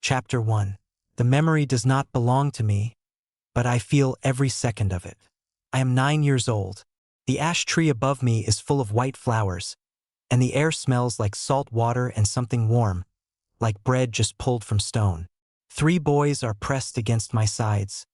Chapter 1. The memory does not belong to me, but I feel every second of it. I am 9 years old. The ash tree above me is full of white flowers, and the air smells like salt water and something warm, like bread just pulled from stone. 3 boys are pressed against my sides,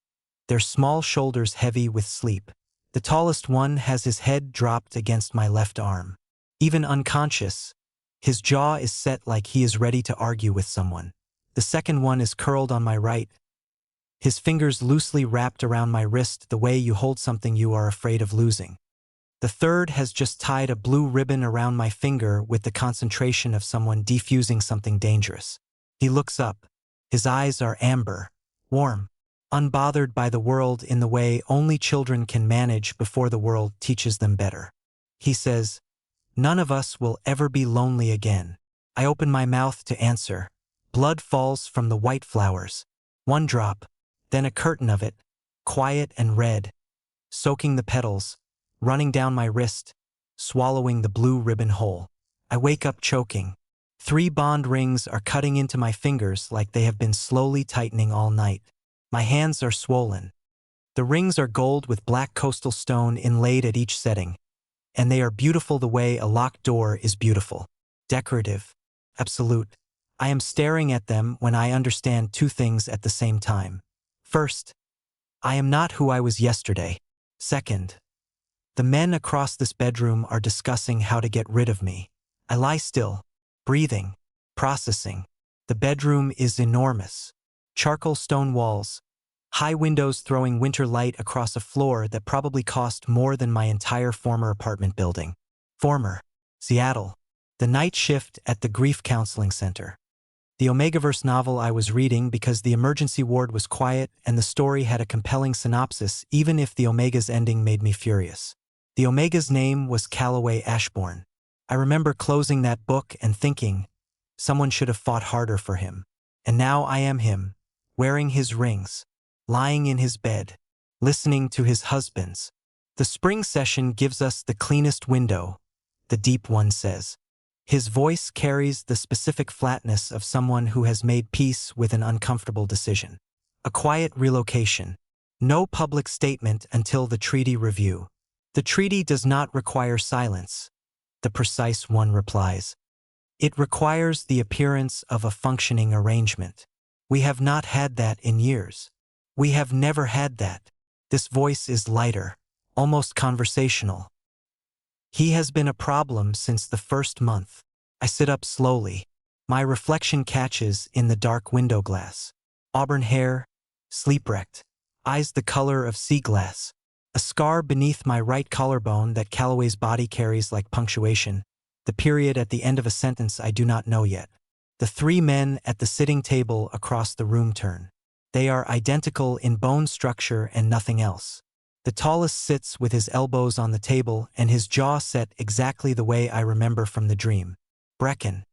their small shoulders heavy with sleep. The tallest one has his head dropped against my left arm. Even unconscious, his jaw is set like he is ready to argue with someone. The second one is curled on my right, his fingers loosely wrapped around my wrist the way you hold something you are afraid of losing. The third has just tied a blue ribbon around my finger with the concentration of someone defusing something dangerous. He looks up. His eyes are amber, warm, unbothered by the world in the way only children can manage before the world teaches them better. He says, "None of us will ever be lonely again." I open my mouth to answer. Blood falls from the white flowers. 1 drop, then a curtain of it, quiet and red, soaking the petals, running down my wrist, swallowing the blue ribbon whole. I wake up choking. 3 bond rings are cutting into my fingers like they have been slowly tightening all night. My hands are swollen. The rings are gold with black coastal stone inlaid at each setting, and they are beautiful the way a locked door is beautiful. Decorative. Absolute. I am staring at them when I understand 2 things at the same time. First, I am not who I was yesterday. Second, the men across this bedroom are discussing how to get rid of me. I lie still, breathing, processing. The bedroom is enormous. Charcoal stone walls, high windows throwing winter light across a floor that probably cost more than my entire former apartment building. Former. Seattle. The night shift at the grief counseling center. The Omegaverse novel I was reading because the emergency ward was quiet and the story had a compelling synopsis even if the Omega's ending made me furious. The Omega's name was Calloway Ashbourne. I remember closing that book and thinking, someone should have fought harder for him. And now I am him, wearing his rings, lying in his bed, listening to his husbands. The spring session gives us the cleanest window, the deep one says. His voice carries the specific flatness of someone who has made peace with an uncomfortable decision. A quiet relocation. No public statement until the treaty review. The treaty does not require silence, the precise one replies. It requires the appearance of a functioning arrangement. We have not had that in years. We have never had that. This voice is lighter, almost conversational. He has been a problem since the first month. I sit up slowly. My reflection catches in the dark window glass. Auburn hair, sleep-wrecked, eyes the color of sea glass. A scar beneath my right collarbone that Calloway's body carries like punctuation. The period at the end of a sentence I do not know yet. The 3 men at the sitting table across the room turn. They are identical in bone structure and nothing else. The tallest sits with his elbows on the table and his jaw set exactly the way I remember from the dream. Brecken.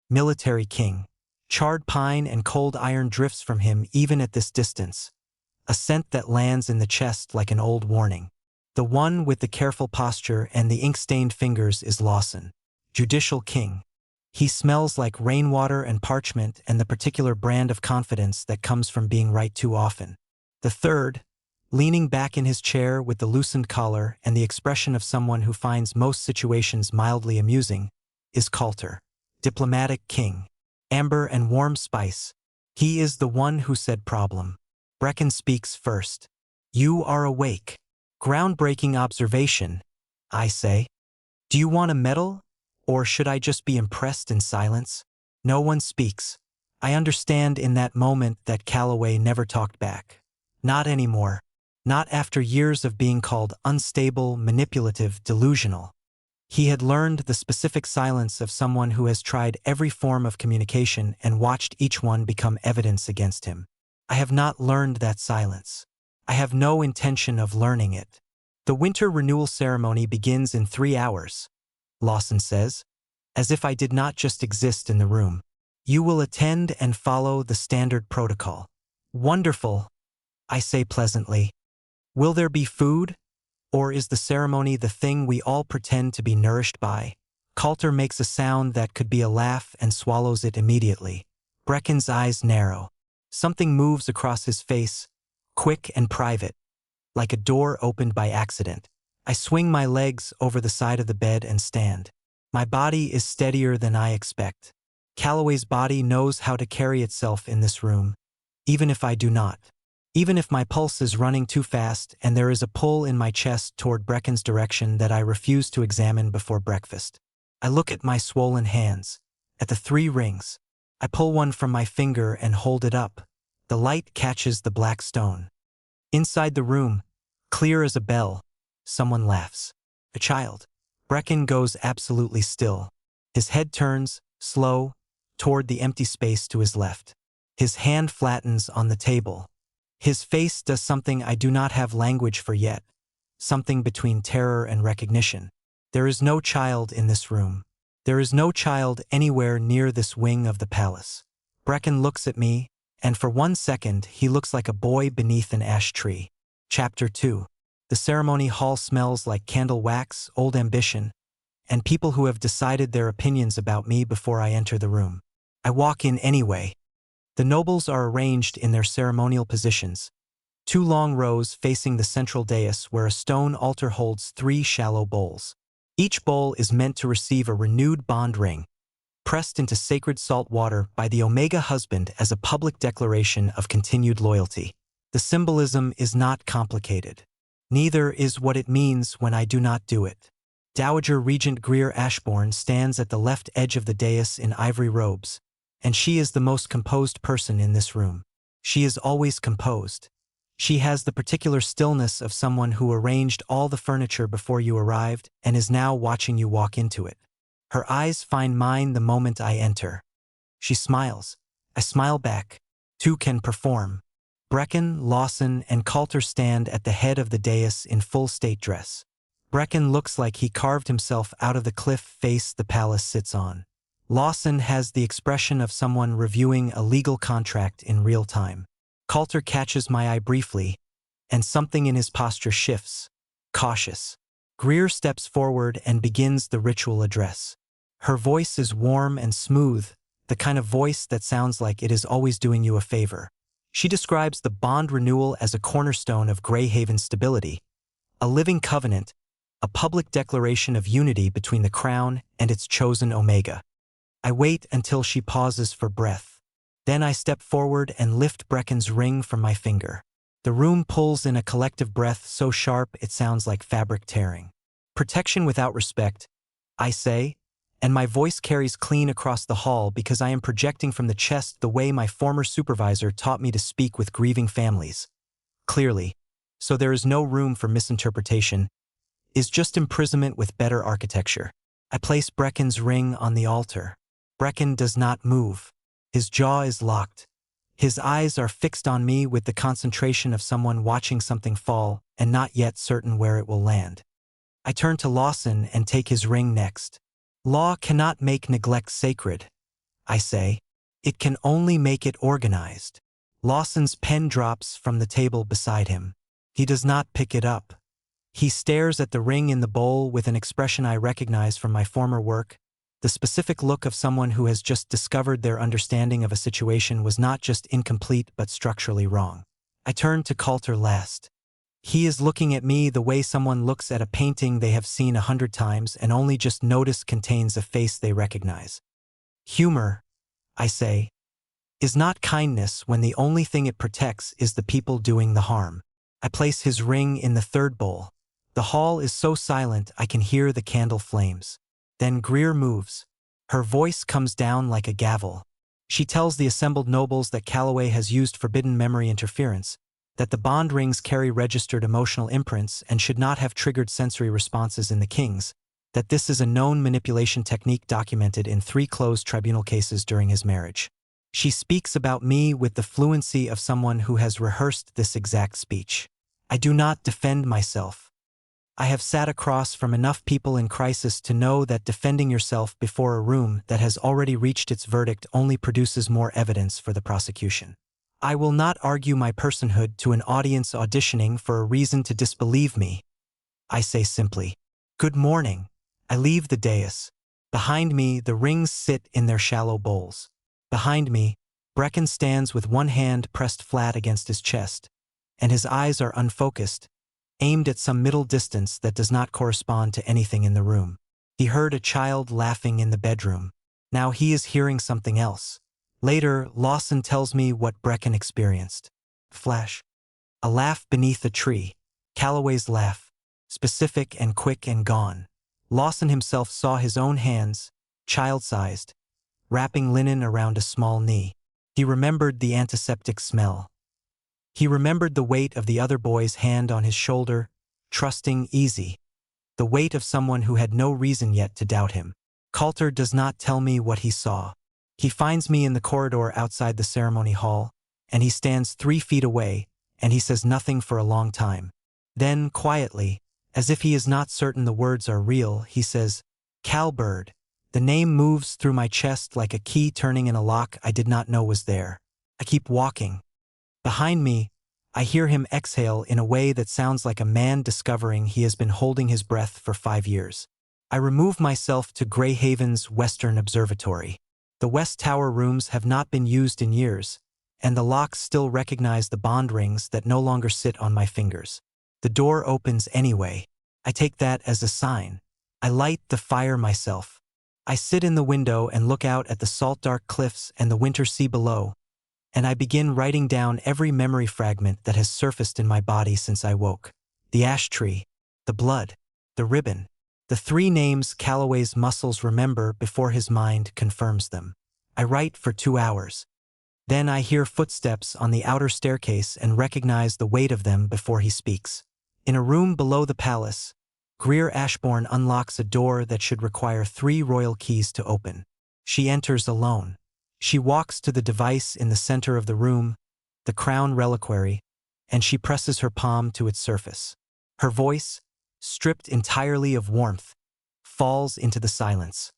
Military king. Charred pine and cold iron drifts from him even at this distance. A scent that lands in the chest like an old warning. The one with the careful posture and the ink-stained fingers is Lawson. Judicial king. He smells like rainwater and parchment and the particular brand of confidence that comes from being right too often. The third, leaning back in his chair with the loosened collar and the expression of someone who finds most situations mildly amusing, is Coulter. Diplomatic king. Amber and warm spice. He is the one who said problem. Brecken speaks first. You are awake. Groundbreaking observation, I say. Do you want a medal? Or should I just be impressed in silence? No one speaks. I understand in that moment that Calloway never talked back. Not anymore. Not after years of being called unstable, manipulative, delusional. He had learned the specific silence of someone who has tried every form of communication and watched each one become evidence against him. I have not learned that silence. I have no intention of learning it. The winter renewal ceremony begins in 3 hours, Lawson says, as if I did not just exist in the room. You will attend and follow the standard protocol. Wonderful, I say pleasantly. Will there be food? Or is the ceremony the thing we all pretend to be nourished by? Coulter makes a sound that could be a laugh and swallows it immediately. Brecken's eyes narrow. Something moves across his face, quick and private, like a door opened by accident. I swing my legs over the side of the bed and stand. My body is steadier than I expect. Calloway's body knows how to carry itself in this room, even if I do not. Even if my pulse is running too fast and there is a pull in my chest toward Brecken's direction that I refuse to examine before breakfast. I look at my swollen hands, at the 3 rings. I pull one from my finger and hold it up. The light catches the black stone. Inside the room, clear as a bell, someone laughs. A child. Brecken goes absolutely still. His head turns, slow, toward the empty space to his left. His hand flattens on the table. His face does something I do not have language for yet, something between terror and recognition. There is no child in this room. There is no child anywhere near this wing of the palace. Brecken looks at me, and for 1 second he looks like a boy beneath an ash tree. Chapter 2. The ceremony hall smells like candle wax, old ambition, and people who have decided their opinions about me before I enter the room. I walk in anyway. The nobles are arranged in their ceremonial positions, 2 long rows facing the central dais where a stone altar holds 3 shallow bowls. Each bowl is meant to receive a renewed bond ring, pressed into sacred salt water by the Omega husband as a public declaration of continued loyalty. The symbolism is not complicated. Neither is what it means when I do not do it. Dowager Regent Greer Ashbourne stands at the left edge of the dais in ivory robes, and she is the most composed person in this room. She is always composed. She has the particular stillness of someone who arranged all the furniture before you arrived and is now watching you walk into it. Her eyes find mine the moment I enter. She smiles. I smile back. 2 can perform. Brecken, Lawson, and Coulter stand at the head of the dais in full state dress. Brecken looks like he carved himself out of the cliff face the palace sits on. Lawson has the expression of someone reviewing a legal contract in real time. Coulter catches my eye briefly, and something in his posture shifts. Cautious. Greer steps forward and begins the ritual address. Her voice is warm and smooth, the kind of voice that sounds like it is always doing you a favor. She describes the bond renewal as a cornerstone of Greyhaven's stability, a living covenant, a public declaration of unity between the crown and its chosen Omega. I wait until she pauses for breath. Then I step forward and lift Brecken's ring from my finger. The room pulls in a collective breath so sharp it sounds like fabric tearing. Protection without respect, I say, and my voice carries clean across the hall because I am projecting from the chest the way my former supervisor taught me to speak with grieving families. Clearly, so there is no room for misinterpretation, is just imprisonment with better architecture. I place Brecken's ring on the altar. Brecken does not move. His jaw is locked. His eyes are fixed on me with the concentration of someone watching something fall and not yet certain where it will land. I turn to Lawson and take his ring next. Law cannot make neglect sacred, I say. It can only make it organized. Lawson's pen drops from the table beside him. He does not pick it up. He stares at the ring in the bowl with an expression I recognize from my former work. The specific look of someone who has just discovered their understanding of a situation was not just incomplete but structurally wrong. I turn to Coulter last. He is looking at me the way someone looks at a painting they have seen 100 times and only just noticed contains a face they recognize. Humor, I say, is not kindness when the only thing it protects is the people doing the harm. I place his ring in the 3rd bowl. The hall is so silent I can hear the candle flames. Then Greer moves. Her voice comes down like a gavel. She tells the assembled nobles that Calloway has used forbidden memory interference, that the bond rings carry registered emotional imprints and should not have triggered sensory responses in the kings, that this is a known manipulation technique documented in 3 closed tribunal cases during his marriage. She speaks about me with the fluency of someone who has rehearsed this exact speech. I do not defend myself. I have sat across from enough people in crisis to know that defending yourself before a room that has already reached its verdict only produces more evidence for the prosecution. I will not argue my personhood to an audience auditioning for a reason to disbelieve me. I say simply, "Good morning." I leave the dais. Behind me, the rings sit in their shallow bowls. Behind me, Brecken stands with one hand pressed flat against his chest, and his eyes are unfocused, aimed at some middle distance that does not correspond to anything in the room. He heard a child laughing in the bedroom. Now he is hearing something else. Later, Lawson tells me what Brecken experienced. Flash. A laugh beneath a tree. Calloway's laugh. Specific and quick and gone. Lawson himself saw his own hands, child-sized, wrapping linen around a small knee. He remembered the antiseptic smell. He remembered the weight of the other boy's hand on his shoulder, trusting, easy. The weight of someone who had no reason yet to doubt him. Coulter does not tell me what he saw. He finds me in the corridor outside the ceremony hall, and he stands 3 feet away, and he says nothing for a long time. Then, quietly, as if he is not certain the words are real, he says, "Calbird." The name moves through my chest like a key turning in a lock I did not know was there. I keep walking. Behind me, I hear him exhale in a way that sounds like a man discovering he has been holding his breath for 5 years. I remove myself to Greyhaven's Western Observatory. The West Tower rooms have not been used in years, and the locks still recognize the bond rings that no longer sit on my fingers. The door opens anyway. I take that as a sign. I light the fire myself. I sit in the window and look out at the salt-dark cliffs and the winter sea below, and I begin writing down every memory fragment that has surfaced in my body since I woke. The ash tree, the blood, the ribbon, the 3 names Calloway's muscles remember before his mind confirms them. I write for 2 hours. Then I hear footsteps on the outer staircase and recognize the weight of them before he speaks. In a room below the palace, Greer Ashbourne unlocks a door that should require 3 royal keys to open. She enters alone. She walks to the device in the center of the room, the crown reliquary, and she presses her palm to its surface. Her voice, stripped entirely of warmth, falls into the silence.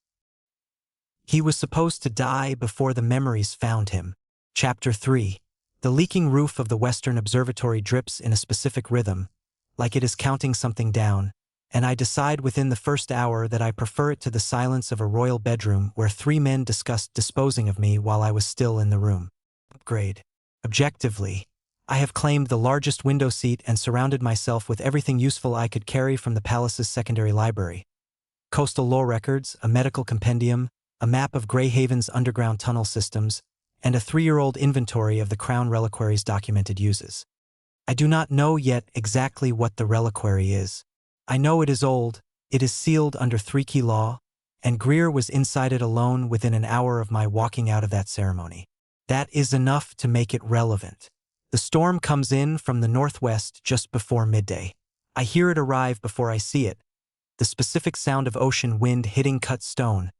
He was supposed to die before the memories found him. Chapter 3. The leaking roof of the Western Observatory drips in a specific rhythm, like it is counting something down, and I decide within the first hour that I prefer it to the silence of a royal bedroom where 3 men discussed disposing of me while I was still in the room. Upgrade. Objectively, I have claimed the largest window seat and surrounded myself with everything useful I could carry from the palace's secondary library. Coastal law records, a medical compendium, a map of Greyhaven's underground tunnel systems, and a 3-year-old inventory of the Crown Reliquary's documented uses. I do not know yet exactly what the reliquary is. I know it is old, it is sealed under 3-key law, and Greer was inside it alone within an hour of my walking out of that ceremony. That is enough to make it relevant. The storm comes in from the northwest just before midday. I hear it arrive before I see it, the specific sound of ocean wind hitting cut stone,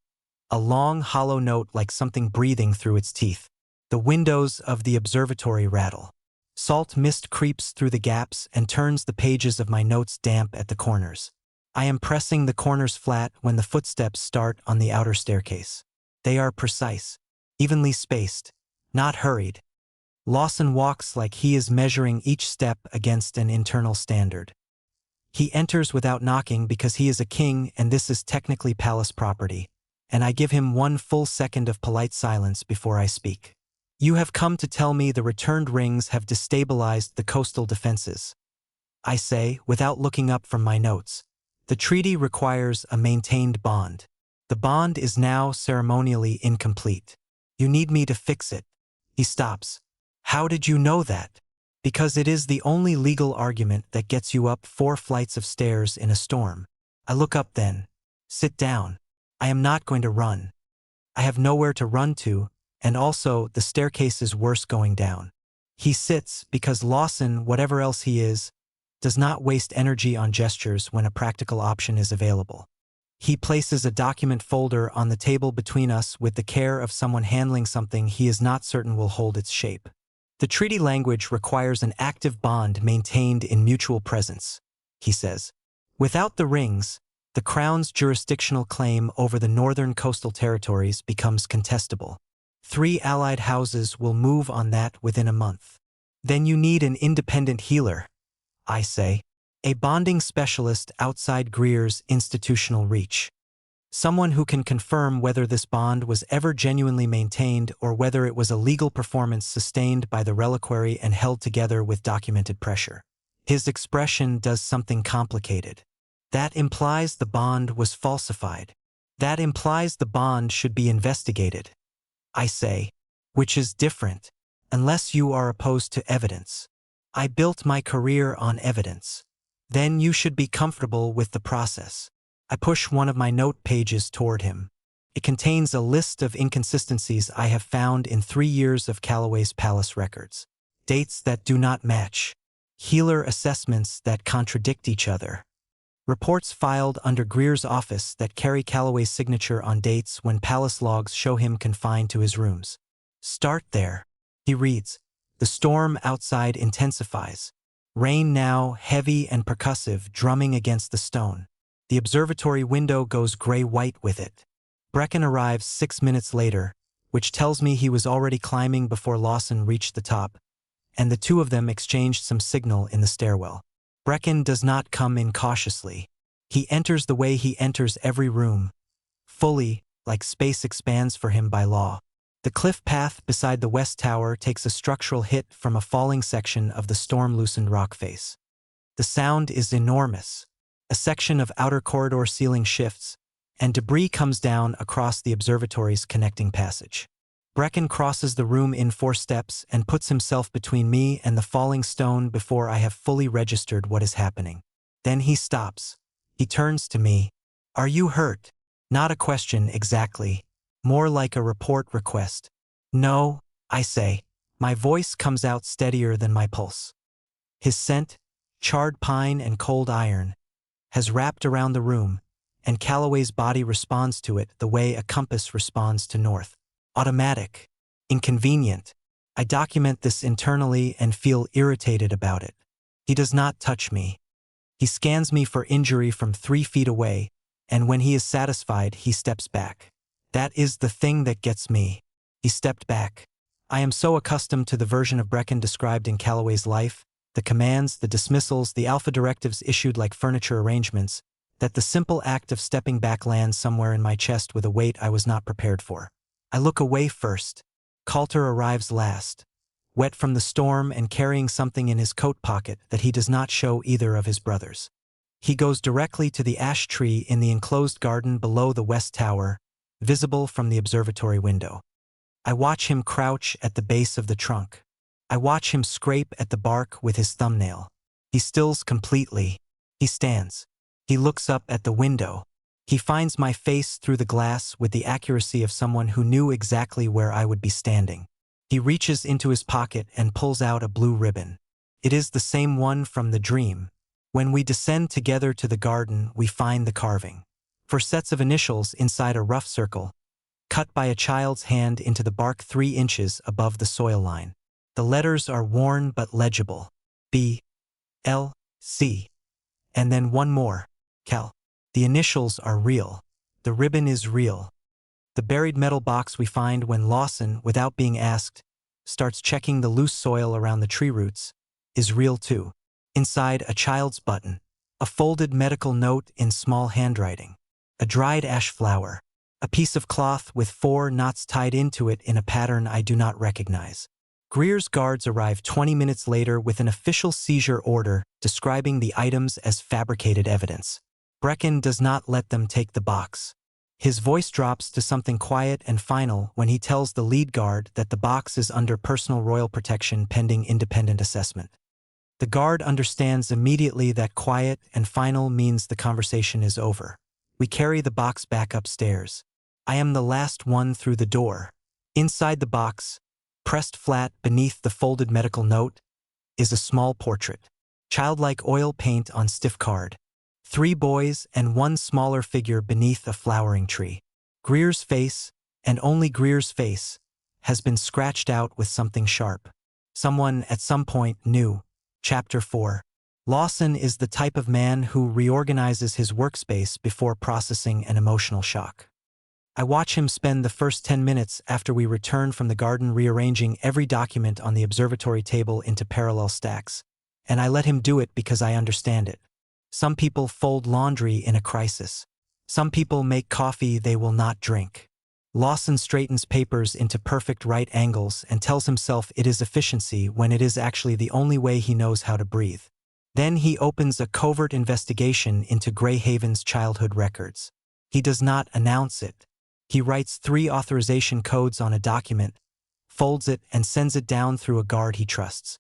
a long, hollow note like something breathing through its teeth. The windows of the observatory rattle. Salt mist creeps through the gaps and turns the pages of my notes damp at the corners. I am pressing the corners flat when the footsteps start on the outer staircase. They are precise, evenly spaced, not hurried. Lawson walks like he is measuring each step against an internal standard. He enters without knocking because he is a king and this is technically palace property, and I give him 1 full second of polite silence before I speak. You have come to tell me the returned rings have destabilized the coastal defenses. I say, without looking up from my notes. The treaty requires a maintained bond. The bond is now ceremonially incomplete. You need me to fix it. He stops. How did you know that? Because it is the only legal argument that gets you up 4 flights of stairs in a storm. I look up then. Sit down. I am not going to run. I have nowhere to run to, and also the staircase is worse going down. He sits because Lawson, whatever else he is, does not waste energy on gestures when a practical option is available. He places a document folder on the table between us with the care of someone handling something he is not certain will hold its shape. The treaty language requires an active bond maintained in mutual presence, he says. Without the rings, the Crown's jurisdictional claim over the northern coastal territories becomes contestable. 3 allied houses will move on that within a month. Then you need an independent healer, I say, a bonding specialist outside Greer's institutional reach. Someone who can confirm whether this bond was ever genuinely maintained or whether it was a legal performance sustained by the reliquary and held together with documented pressure. His expression does something complicated. That implies the bond was falsified. That implies the bond should be investigated. I say, which is different, unless you are opposed to evidence. I built my career on evidence. Then you should be comfortable with the process. I push one of my note pages toward him. It contains a list of inconsistencies I have found in 3 years of Calloway's palace records. Dates that do not match. Healer assessments that contradict each other. Reports filed under Greer's office that carry Calloway's signature on dates when palace logs show him confined to his rooms. Start there. He reads. The storm outside intensifies. Rain now, heavy and percussive, drumming against the stone. The observatory window goes gray-white with it. Brecken arrives 6 minutes later, which tells me he was already climbing before Lawson reached the top, and the two of them exchanged some signal in the stairwell. Brecken does not come in cautiously. He enters the way he enters every room, fully, like space expands for him by law. The cliff path beside the west tower takes a structural hit from a falling section of the storm-loosened rock face. The sound is enormous. A section of outer corridor ceiling shifts, and debris comes down across the observatory's connecting passage. Brecken crosses the room in 4 steps and puts himself between me and the falling stone before I have fully registered what is happening. Then he stops. He turns to me. Are you hurt? Not a question exactly. More like a report request. No, I say. My voice comes out steadier than my pulse. His scent, charred pine and cold iron, has wrapped around the room, and Calloway's body responds to it the way a compass responds to north. Automatic. Inconvenient. I document this internally and feel irritated about it. He does not touch me. He scans me for injury from 3 feet away, and when he is satisfied, he steps back. That is the thing that gets me. He stepped back. I am so accustomed to the version of Brecken described in Calloway's life, the commands, the dismissals, the alpha directives issued like furniture arrangements, that the simple act of stepping back lands somewhere in my chest with a weight I was not prepared for. I look away first. Coulter arrives last, wet from the storm and carrying something in his coat pocket that he does not show either of his brothers. He goes directly to the ash tree in the enclosed garden below the west tower, visible from the observatory window. I watch him crouch at the base of the trunk. I watch him scrape at the bark with his thumbnail. He stills completely. He stands. He looks up at the window. He finds my face through the glass with the accuracy of someone who knew exactly where I would be standing. He reaches into his pocket and pulls out a blue ribbon. It is the same one from the dream. When we descend together to the garden, we find the carving. 4 sets of initials inside a rough circle, cut by a child's hand into the bark 3 inches above the soil line. The letters are worn but legible. B, L, C. And then one more. Cal. The initials are real. The ribbon is real. The buried metal box we find when Lawson, without being asked, starts checking the loose soil around the tree roots, is real too. Inside, a child's button, a folded medical note in small handwriting, a dried ash flower, a piece of cloth with 4 knots tied into it in a pattern I do not recognize. Greer's guards arrive 20 minutes later with an official seizure order describing the items as fabricated evidence. Brecken does not let them take the box. His voice drops to something quiet and final when he tells the lead guard that the box is under personal royal protection pending independent assessment. The guard understands immediately that quiet and final means the conversation is over. We carry the box back upstairs. I am the last one through the door. Inside the box, pressed flat beneath the folded medical note, is a small portrait. Childlike oil paint on stiff card. 3 boys and 1 smaller figure beneath a flowering tree. Greer's face, and only Greer's face, has been scratched out with something sharp. Someone at some point knew. Chapter 4. Lawson is the type of man who reorganizes his workspace before processing an emotional shock. I watch him spend the first 10 minutes after we return from the garden rearranging every document on the observatory table into parallel stacks, and I let him do it because I understand it. Some people fold laundry in a crisis. Some people make coffee they will not drink. Lawson straightens papers into perfect right angles and tells himself it is efficiency when it is actually the only way he knows how to breathe. Then he opens a covert investigation into Greyhaven's childhood records. He does not announce it. He writes 3 authorization codes on a document, folds it, and sends it down through a guard he trusts.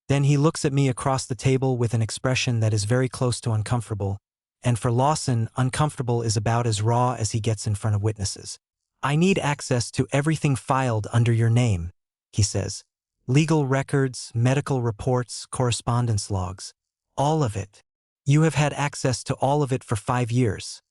Then he looks at me across the table with an expression that is very close to uncomfortable, and for Lawson, uncomfortable is about as raw as he gets in front of witnesses. "I need access to everything filed under your name," he says. "Legal records, medical reports, correspondence logs. All of it. You have had access to all of it for 5 years."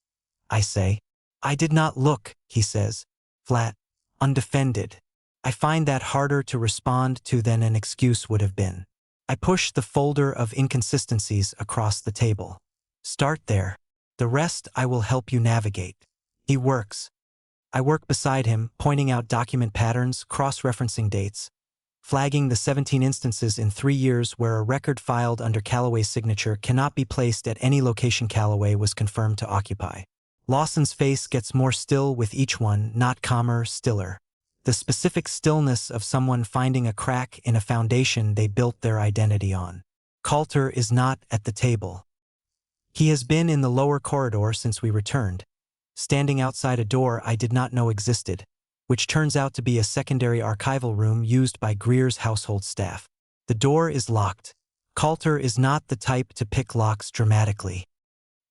I say. "I did not look," he says, flat, undefended. I find that harder to respond to than an excuse would have been. I push the folder of inconsistencies across the table. "Start there. The rest I will help you navigate." He works. I work beside him, pointing out document patterns, cross-referencing dates, flagging the 17 instances in 3 years where a record filed under Calloway's signature cannot be placed at any location Calloway was confirmed to occupy. Lawson's face gets more still with each one, not calmer, stiller. The specific stillness of someone finding a crack in a foundation they built their identity on. Coulter is not at the table. He has been in the lower corridor since we returned, standing outside a door I did not know existed, which turns out to be a secondary archival room used by Greer's household staff. The door is locked. Coulter is not the type to pick locks dramatically.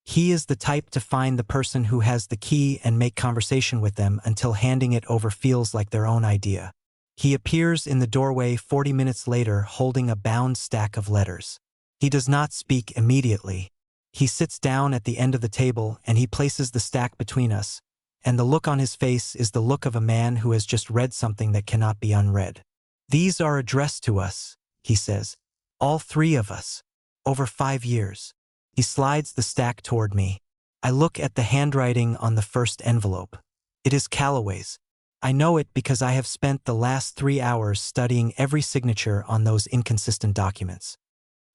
He is the type to find the person who has the key and make conversation with them until handing it over feels like their own idea. He appears in the doorway 40 minutes later holding a bound stack of letters. He does not speak immediately. He sits down at the end of the table and he places the stack between us, and the look on his face is the look of a man who has just read something that cannot be unread. "These are addressed to us," he says. "All 3 of us. Over 5 years." He slides the stack toward me. I look at the handwriting on the first envelope. It is Calloway's. I know it because I have spent the last 3 hours studying every signature on those inconsistent documents.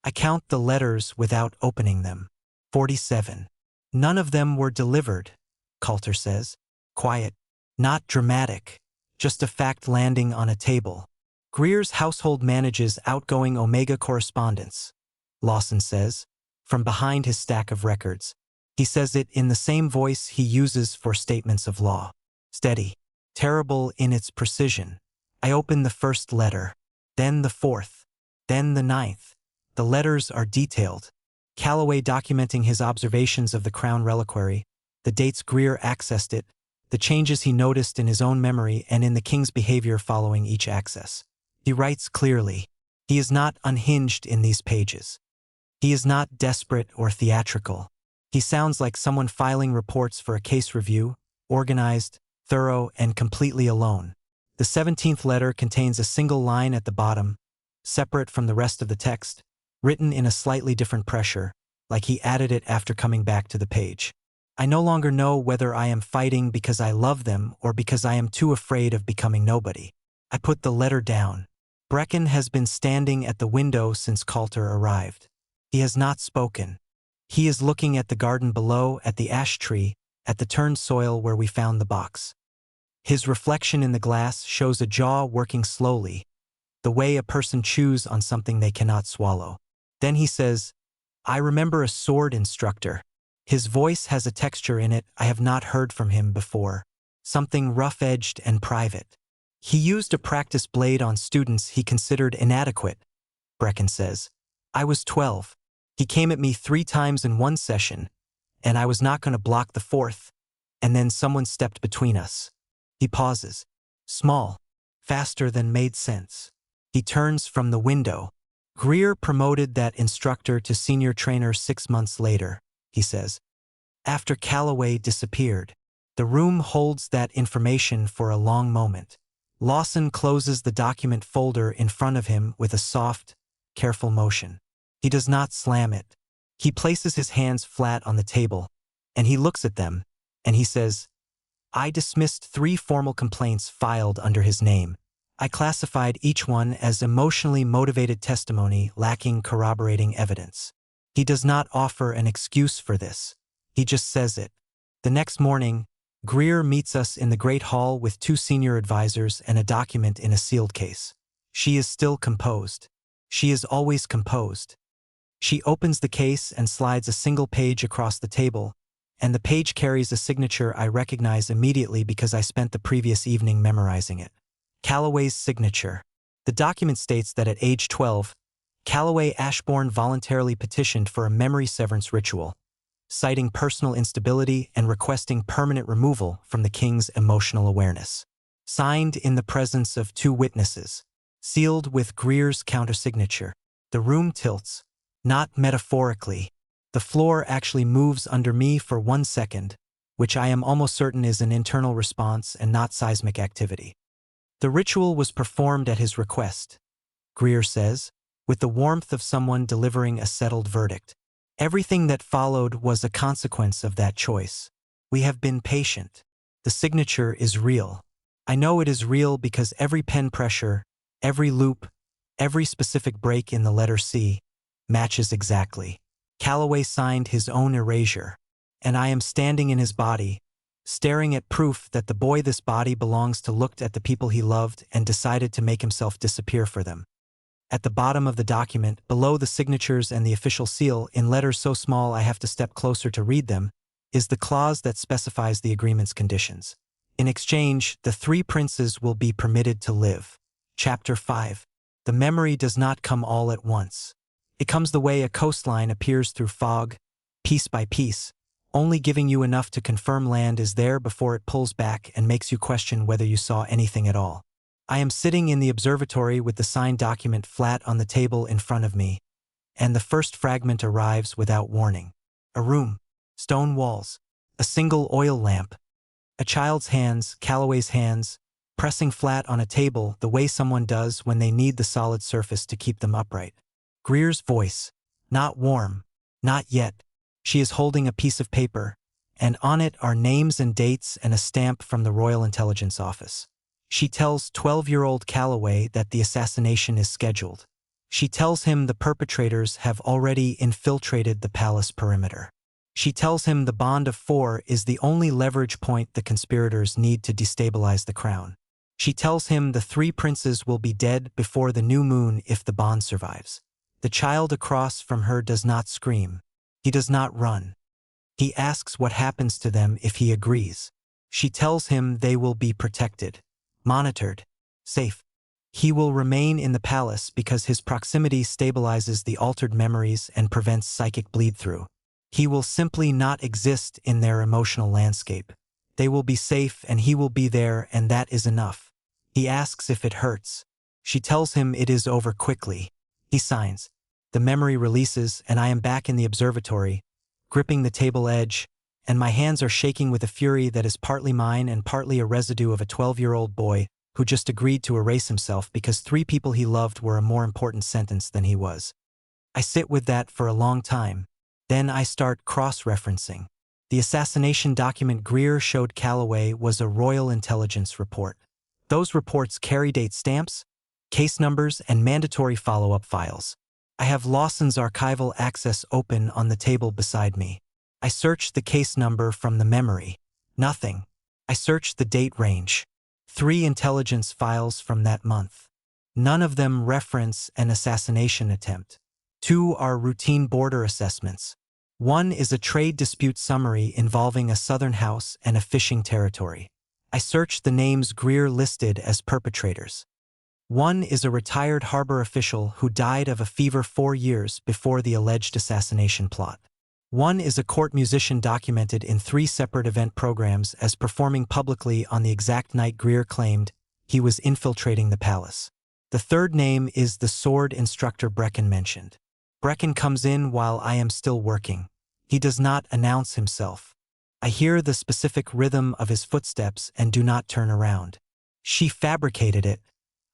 I count the letters without opening them. 47. "None of them were delivered," Coulter says. Quiet. Not dramatic. Just a fact landing on a table. "Greer's household manages outgoing Omega correspondence," Lawson says, from behind his stack of records. He says it in the same voice he uses for statements of law. Steady. Terrible in its precision. I open the first letter. Then the 4th. Then the 9th. The letters are detailed. Calloway documenting his observations of the Crown Reliquary, the dates Greer accessed it, the changes he noticed in his own memory and in the king's behavior following each access. He writes clearly. He is not unhinged in these pages. He is not desperate or theatrical. He sounds like someone filing reports for a case review, organized, thorough, and completely alone. The 17th letter contains a single line at the bottom, separate from the rest of the text, written in a slightly different pressure, like he added it after coming back to the page. I no longer know whether I am fighting because I love them or because I am too afraid of becoming nobody. I put the letter down. Brecken has been standing at the window since Coulter arrived. He has not spoken. He is looking at the garden below, at the ash tree, at the turned soil where we found the box. His reflection in the glass shows a jaw working slowly, the way a person chews on something they cannot swallow. Then he says, "I remember a sword instructor." His voice has a texture in it I have not heard from him before, something rough-edged and private. "He used a practice blade on students he considered inadequate," Brecken says. "I was 12. He came at me 3 times in one session, and I was not going to block the 4th, and then someone stepped between us." He pauses. Small, faster than made sense. He turns from the window. "Greer promoted that instructor to senior trainer 6 months later," he says. "After Calloway disappeared." The room holds that information for a long moment. Lawson closes the document folder in front of him with a soft, careful motion. He does not slam it. He places his hands flat on the table, and he looks at them, and he says, "I dismissed 3 formal complaints filed under his name. I classified each one as emotionally motivated testimony lacking corroborating evidence." He does not offer an excuse for this. He just says it. The next morning, Greer meets us in the Great Hall with 2 senior advisors and a document in a sealed case. She is still composed. She is always composed. She opens the case and slides a single page across the table, and the page carries a signature I recognize immediately because I spent the previous evening memorizing it. Calloway's signature. The document states that at age 12, Calloway Ashbourne voluntarily petitioned for a memory severance ritual, citing personal instability and requesting permanent removal from the king's emotional awareness. Signed in the presence of 2 witnesses. Sealed with Greer's countersignature. The room tilts. Not metaphorically. The floor actually moves under me for 1 second, which I am almost certain is an internal response and not seismic activity. The ritual was performed at his request, Greer says, with the warmth of someone delivering a settled verdict. Everything that followed was a consequence of that choice. We have been patient. The signature is real. I know it is real because every pen pressure, every loop, every specific break in the letter C matches exactly. Calloway signed his own erasure, and I am standing in his body, staring at proof that the boy this body belongs to looked at the people he loved and decided to make himself disappear for them. At the bottom of the document, below the signatures and the official seal, in letters so small I have to step closer to read them, is the clause that specifies the agreement's conditions. In exchange, the 3 princes will be permitted to live. Chapter 5. The memory does not come all at once. It comes the way a coastline appears through fog, piece by piece, only giving you enough to confirm land is there before it pulls back and makes you question whether you saw anything at all. I am sitting in the observatory with the signed document flat on the table in front of me, and the first fragment arrives without warning. A room, stone walls, a single oil lamp, a child's hands, Calloway's hands, pressing flat on a table the way someone does when they need the solid surface to keep them upright. Greer's voice, not warm, not yet. She is holding a piece of paper, and on it are names and dates and a stamp from the Royal Intelligence Office. She tells 12-year-old Calloway that the assassination is scheduled. She tells him the perpetrators have already infiltrated the palace perimeter. She tells him the bond of 4 is the only leverage point the conspirators need to destabilize the crown. She tells him the 3 princes will be dead before the new moon if the bond survives. The child across from her does not scream. He does not run. He asks what happens to them if he agrees. She tells him they will be protected, monitored, safe. He will remain in the palace because his proximity stabilizes the altered memories and prevents psychic bleed-through. He will simply not exist in their emotional landscape. They will be safe and he will be there, and that is enough. He asks if it hurts. She tells him it is over quickly. He signs. The memory releases and I am back in the observatory, gripping the table edge, and my hands are shaking with a fury that is partly mine and partly a residue of a 12-year-old boy who just agreed to erase himself because 3 people he loved were a more important sentence than he was. I sit with that for a long time. Then I start cross-referencing. The assassination document Greer showed Calloway was a Royal Intelligence report. Those reports carry date stamps, case numbers, and mandatory follow-up files. I have Lawson's archival access open on the table beside me. I search the case number from the memory. Nothing. I search the date range. 3 intelligence files from that month. None of them reference an assassination attempt. 2 are routine border assessments. 1 is a trade dispute summary involving a southern house and a fishing territory. I searched the names Greer listed as perpetrators. 1 is a retired harbor official who died of a fever 4 years before the alleged assassination plot. 1 is a court musician documented in 3 separate event programs as performing publicly on the exact night Greer claimed he was infiltrating the palace. The 3rd name is the sword instructor Brecken mentioned. Brecken comes in while I am still working. He does not announce himself. I hear the specific rhythm of his footsteps and do not turn around. She fabricated it,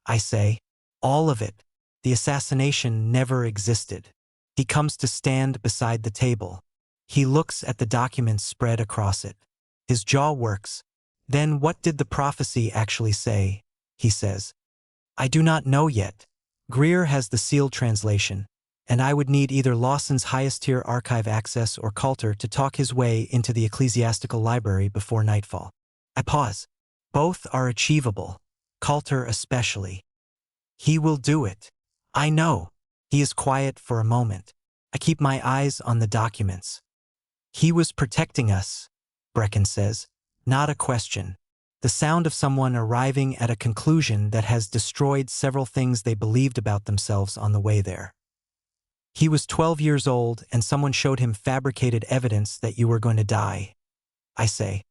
I say. All of it. The assassination never existed. He comes to stand beside the table. He looks at the documents spread across it. His jaw works. Then what did the prophecy actually say? He says. I do not know yet. Greer has the sealed translation, and I would need either Lawson's highest-tier archive access or Coulter to talk his way into the ecclesiastical library before nightfall. I pause. Both are achievable, Coulter especially. He will do it. I know. He is quiet for a moment. I keep my eyes on the documents. He was protecting us, Brecken says. Not a question. The sound of someone arriving at a conclusion that has destroyed several things they believed about themselves on the way there. He was 12 years old and someone showed him fabricated evidence that you were going to die, I say.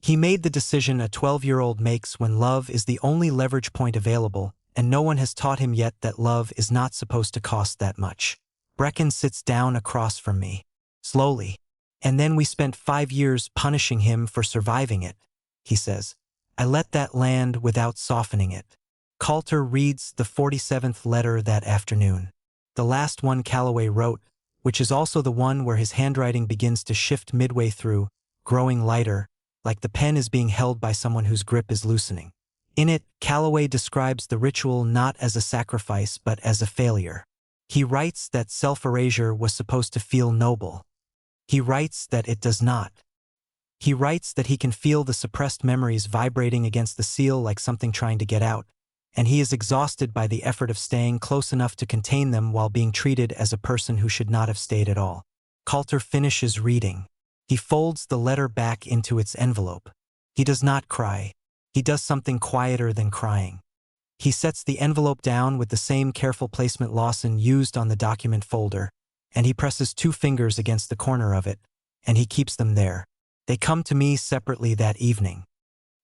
He made the decision a 12-year-old makes when love is the only leverage point available, and no one has taught him yet that love is not supposed to cost that much. Brecken sits down across from me, slowly. And then we spent 5 years punishing him for surviving it, he says. I let that land without softening it. Coulter reads the 47th letter that afternoon. The last one Calloway wrote, which is also the one where his handwriting begins to shift midway through, growing lighter, like the pen is being held by someone whose grip is loosening. In it, Calloway describes the ritual not as a sacrifice but as a failure. He writes that self-erasure was supposed to feel noble. He writes that it does not. He writes that he can feel the suppressed memories vibrating against the seal like something trying to get out, and he is exhausted by the effort of staying close enough to contain them while being treated as a person who should not have stayed at all. Coulter finishes reading. He folds the letter back into its envelope. He does not cry. He does something quieter than crying. He sets the envelope down with the same careful placement Lawson used on the document folder, and he presses 2 fingers against the corner of it, and he keeps them there. They come to me separately that evening.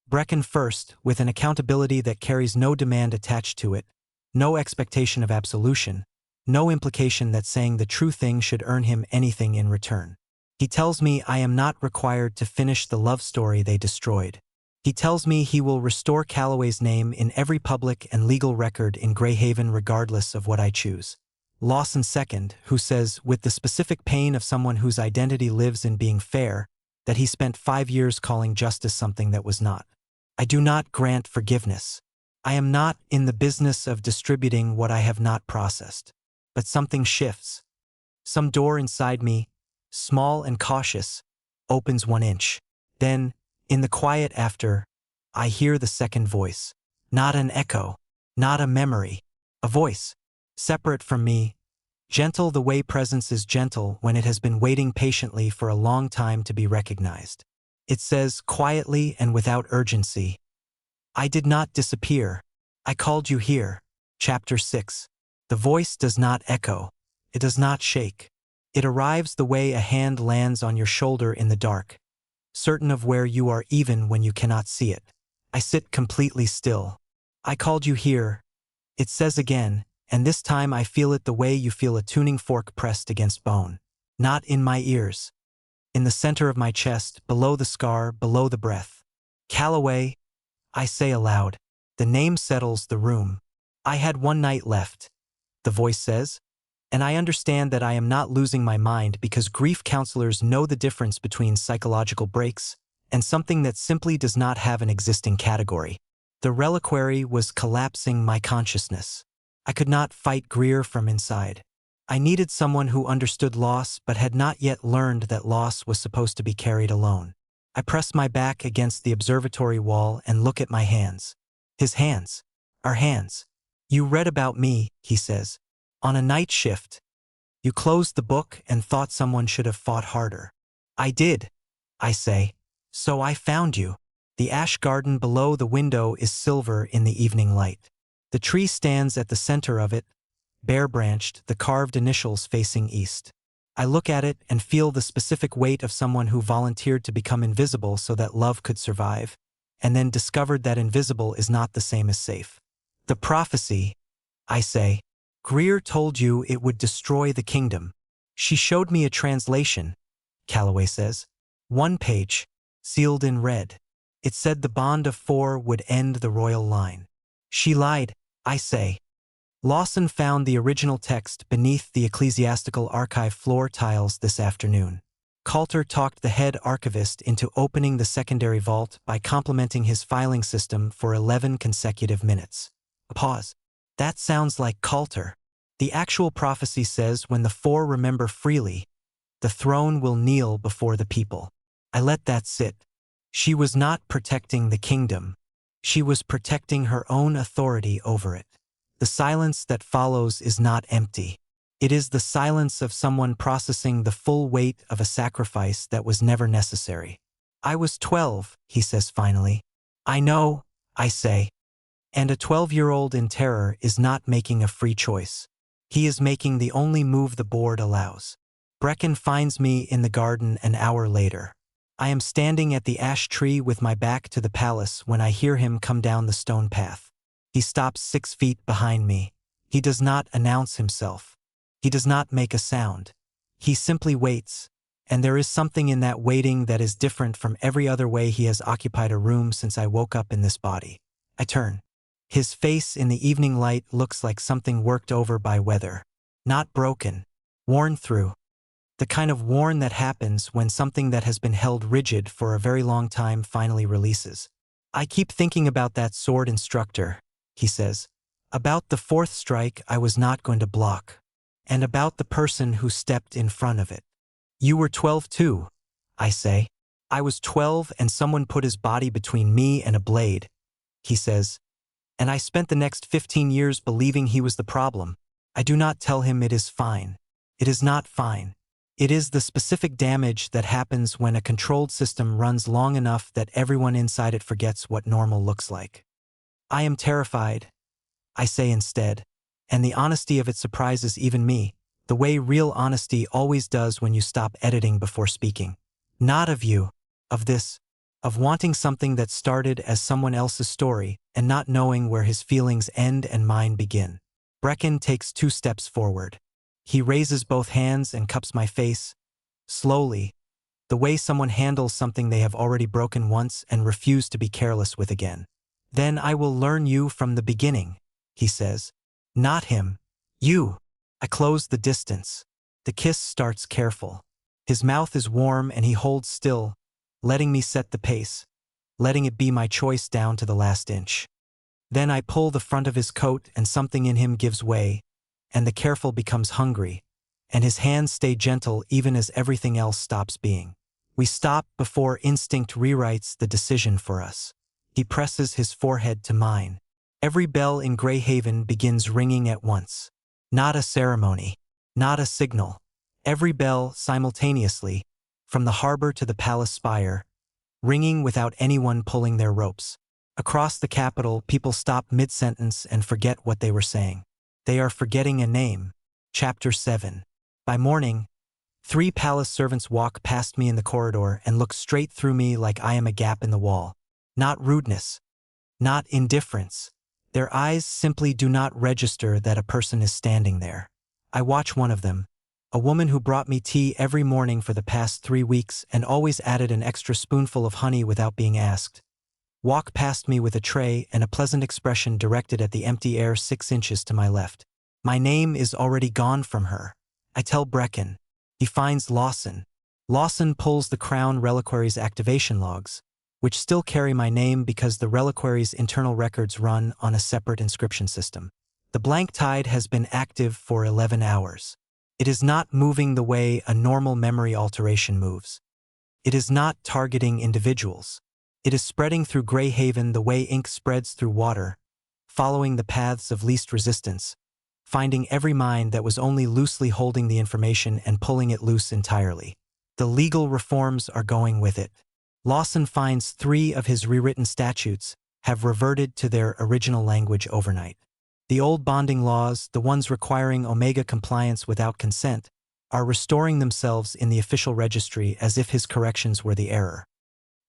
Brecken first, with an accountability that carries no demand attached to it, no expectation of absolution, no implication that saying the true thing should earn him anything in return. He tells me I am not required to finish the love story they destroyed. He tells me he will restore Calloway's name in every public and legal record in Greyhaven regardless of what I choose. Lawson second, who says, with the specific pain of someone whose identity lives in being fair, that he spent 5 years calling justice something that was not. I do not grant forgiveness. I am not in the business of distributing what I have not processed. But something shifts. Some door inside me, small and cautious, opens 1 inch. Then, in the quiet after, I hear the second voice. Not an echo, not a memory, a voice, separate from me, gentle the way presence is gentle when it has been waiting patiently for a long time to be recognized. It says quietly and without urgency, I did not disappear. I called you here. Chapter 6. The voice does not echo. It does not shake. It arrives the way a hand lands on your shoulder in the dark, certain of where you are even when you cannot see it. I sit completely still. I called you here. It says again, and this time I feel it the way you feel a tuning fork pressed against bone. Not in my ears. In the center of my chest, below the scar, below the breath. Calloway, I say aloud. The name settles the room. I had 1 night left, the voice says, and I understand that I am not losing my mind because grief counselors know the difference between psychological breaks and something that simply does not have an existing category. The reliquary was collapsing my consciousness. I could not fight Greer from inside. I needed someone who understood loss but had not yet learned that loss was supposed to be carried alone. I press my back against the observatory wall and look at my hands. His hands. Our hands. You read about me, he says. On a night shift. You closed the book and thought someone should have fought harder. I did, I say. So I found you. The ash garden below the window is silver in the evening light. The tree stands at the center of it, bare-branched, the carved initials facing east. I look at it and feel the specific weight of someone who volunteered to become invisible so that love could survive, and then discovered that invisible is not the same as safe. The prophecy, I say. Greer told you it would destroy the kingdom. She showed me a translation, Calloway says. 1 page, sealed in red. It said the bond of 4 would end the royal line. She lied, I say. Lawson found the original text beneath the ecclesiastical archive floor tiles this afternoon. Coulter talked the head archivist into opening the secondary vault by complimenting his filing system for 11 consecutive minutes. A pause. That sounds like Coulter. The actual prophecy says when the four remember freely, the throne will kneel before the people. I let that sit. She was not protecting the kingdom. She was protecting her own authority over it. The silence that follows is not empty. It is the silence of someone processing the full weight of a sacrifice that was never necessary. I was 12, he says finally. I know, I say. And a 12-year-old in terror is not making a free choice. He is making the only move the board allows. Brecken finds me in the garden an hour later. I am standing at the ash tree with my back to the palace when I hear him come down the stone path. He stops 6 feet behind me. He does not announce himself. He does not make a sound. He simply waits, and there is something in that waiting that is different from every other way he has occupied a room since I woke up in this body. I turn. His face in the evening light looks like something worked over by weather. Not broken. Worn through. The kind of worn that happens when something that has been held rigid for a very long time finally releases. I keep thinking about that sword instructor, he says. About the 4th strike I was not going to block. And about the person who stepped in front of it. You were 12 too, I say. I was 12 and someone put his body between me and a blade, he says. And I spent the next 15 years believing he was the problem. I do not tell him it is fine. It is not fine. It is the specific damage that happens when a controlled system runs long enough that everyone inside it forgets what normal looks like. I am terrified, I say instead, and the honesty of it surprises even me, the way real honesty always does when you stop editing before speaking. Not of you, of this, of wanting something that started as someone else's story and not knowing where his feelings end and mine begin. Brecken takes 2 steps forward. He raises both hands and cups my face, slowly, the way someone handles something they have already broken once and refuse to be careless with again. Then I will learn you from the beginning, he says. Not him. You. I close the distance. The kiss starts careful. His mouth is warm and he holds still, letting me set the pace, letting it be my choice down to the last inch. Then I pull the front of his coat and something in him gives way, and the careful becomes hungry, and his hands stay gentle even as everything else stops being. We stop before instinct rewrites the decision for us. He presses his forehead to mine. Every bell in Greyhaven begins ringing at once. Not a ceremony. Not a signal. Every bell simultaneously, from the harbor to the palace spire, ringing without anyone pulling their ropes. Across the capital, people stop mid-sentence and forget what they were saying. They are forgetting a name. Chapter 7. By morning, 3 palace servants walk past me in the corridor and look straight through me like I am a gap in the wall. Not rudeness. Not indifference. Their eyes simply do not register that a person is standing there. I watch one of them, a woman who brought me tea every morning for the past 3 weeks and always added an extra spoonful of honey without being asked, walk past me with a tray and a pleasant expression directed at the empty air 6 inches to my left. My name is already gone from her. I tell Brecken. He finds Lawson. Lawson pulls the Crown Reliquary's activation logs, which still carry my name because the reliquary's internal records run on a separate inscription system. The blank tide has been active for 11 hours. It is not moving the way a normal memory alteration moves. It is not targeting individuals. It is spreading through Greyhaven the way ink spreads through water, following the paths of least resistance, finding every mind that was only loosely holding the information and pulling it loose entirely. The legal reforms are going with it. Lawson finds 3 of his rewritten statutes have reverted to their original language overnight. The old bonding laws, the ones requiring Omega compliance without consent, are restoring themselves in the official registry as if his corrections were the error.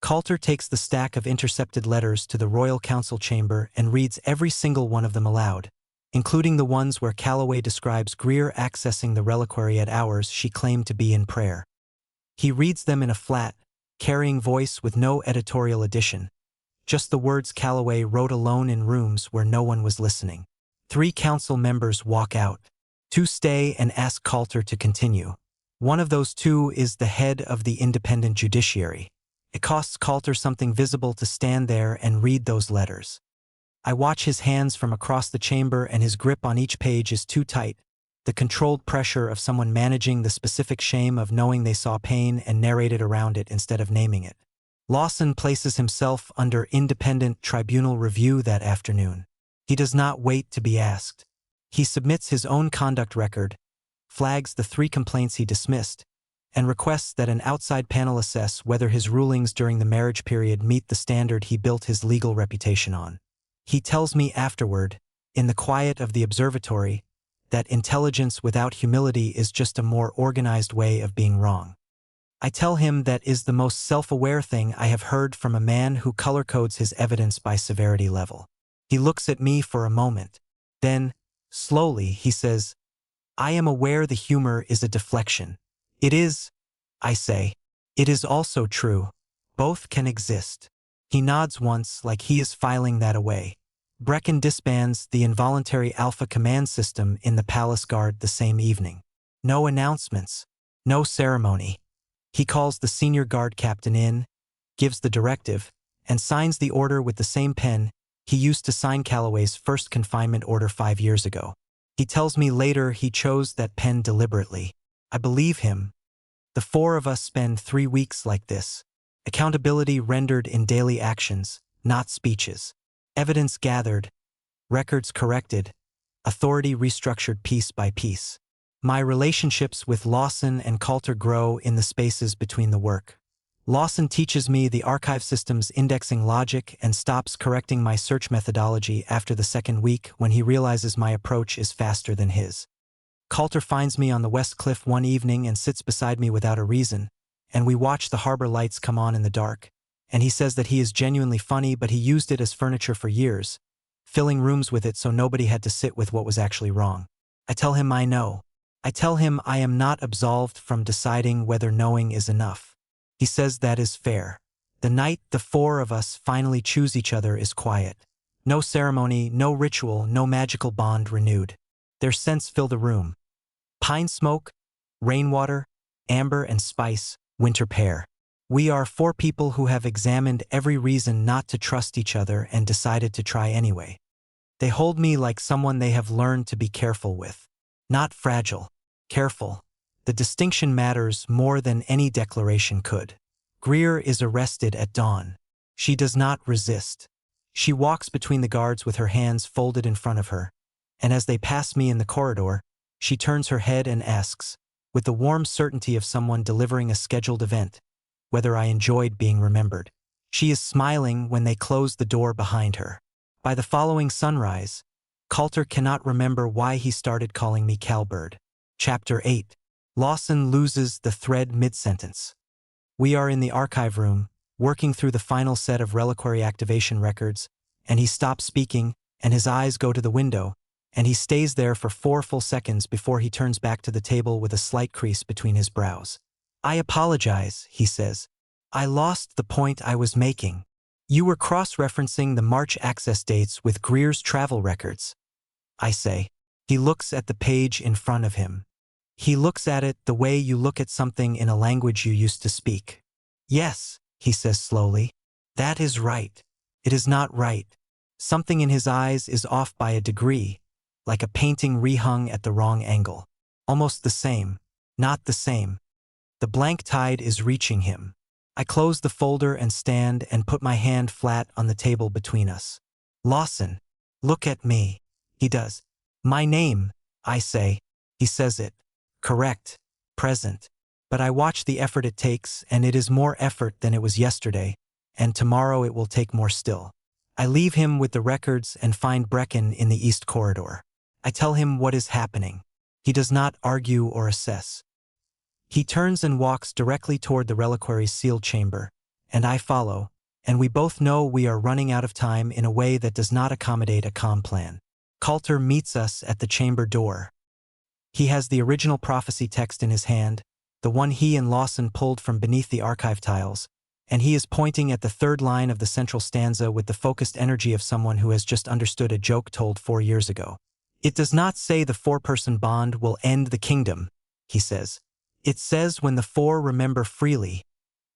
Coulter takes the stack of intercepted letters to the Royal Council chamber and reads every single one of them aloud, including the ones where Calloway describes Greer accessing the reliquary at hours she claimed to be in prayer. He reads them in a flat, carrying voice with no editorial addition, just the words Calloway wrote alone in rooms where no one was listening. 3 council members walk out. 2 stay and ask Coulter to continue. One of those 2 is the head of the independent judiciary. It costs Coulter something visible to stand there and read those letters. I watch his hands from across the chamber and his grip on each page is too tight, the controlled pressure of someone managing the specific shame of knowing they saw pain and narrated around it instead of naming it. Lawson places himself under independent tribunal review that afternoon. He does not wait to be asked. He submits his own conduct record, flags the 3 complaints he dismissed, and requests that an outside panel assess whether his rulings during the marriage period meet the standard he built his legal reputation on. He tells me afterward, in the quiet of the observatory, that intelligence without humility is just a more organized way of being wrong. I tell him that is the most self-aware thing I have heard from a man who color-codes his evidence by severity level. He looks at me for a moment. Then, slowly, he says, "I am aware the humor is a deflection." "It is," I say. "It is also true. Both can exist." He nods once like he is filing that away. Brecken disbands the involuntary Alpha command system in the Palace Guard the same evening. No announcements. No ceremony. He calls the senior guard captain in, gives the directive, and signs the order with the same pen he used to sign Calloway's first confinement order 5 years ago. He tells me later he chose that pen deliberately. I believe him. The 4 of us spend 3 weeks like this. Accountability rendered in daily actions, not speeches. Evidence gathered, records corrected, authority restructured piece by piece. My relationships with Lawson and Coulter grow in the spaces between the work. Lawson teaches me the archive system's indexing logic and stops correcting my search methodology after the 2nd week when he realizes my approach is faster than his. Coulter finds me on the West Cliff one evening and sits beside me without a reason, and we watch the harbor lights come on in the dark, and he says that he is genuinely funny but he used it as furniture for years, filling rooms with it so nobody had to sit with what was actually wrong. I tell him I know. I tell him I am not absolved from deciding whether knowing is enough. He says that is fair. The night the 4 of us finally choose each other is quiet. No ceremony, no ritual, no magical bond renewed. Their scents fill the room. Pine smoke, rainwater, amber and spice, winter pear. We are 4 people who have examined every reason not to trust each other and decided to try anyway. They hold me like someone they have learned to be careful with. Not fragile, careful. The distinction matters more than any declaration could. Greer is arrested at dawn. She does not resist. She walks between the guards with her hands folded in front of her, and as they pass me in the corridor, she turns her head and asks, with the warm certainty of someone delivering a scheduled event, whether I enjoyed being remembered. She is smiling when they close the door behind her. By the following sunrise, Coulter cannot remember why he started calling me Cowbird. Chapter 8. Lawson loses the thread mid-sentence. We are in the archive room, working through the final set of reliquary activation records, and he stops speaking, and his eyes go to the window, and he stays there for 4 full seconds before he turns back to the table with a slight crease between his brows. "I apologize," he says. "I lost the point I was making. You were cross-referencing the March access dates with Greer's travel records," I say. He looks at the page in front of him. He looks at it the way you look at something in a language you used to speak. "Yes," he says slowly. "That is right. It is not right." Something in his eyes is off by a degree, like a painting rehung at the wrong angle. Almost the same, not the same. The blank tide is reaching him. I close the folder and stand and put my hand flat on the table between us. "Lawson, look at me." He does. "My name," I say. He says it. Correct. Present. But I watch the effort it takes, and it is more effort than it was yesterday, and tomorrow it will take more still. I leave him with the records and find Brecken in the East Corridor. I tell him what is happening. He does not argue or assess. He turns and walks directly toward the reliquary's sealed chamber, and I follow, and we both know we are running out of time in a way that does not accommodate a calm plan. Coulter meets us at the chamber door. He has the original prophecy text in his hand, the one he and Lawson pulled from beneath the archive tiles, and he is pointing at the 3rd line of the central stanza with the focused energy of someone who has just understood a joke told 4 years ago. "It does not say the 4-person bond will end the kingdom," he says. "It says when the 4 remember freely,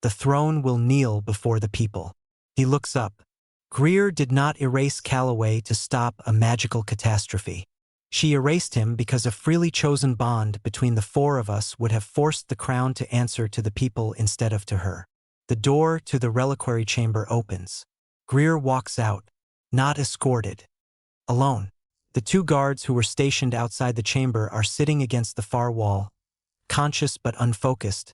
the throne will kneel before the people." He looks up. Greer did not erase Calloway to stop a magical catastrophe. She erased him because a freely chosen bond between the four of us would have forced the crown to answer to the people instead of to her. The door to the reliquary chamber opens. Greer walks out, not escorted. Alone. The two guards who were stationed outside the chamber are sitting against the far wall, conscious but unfocused,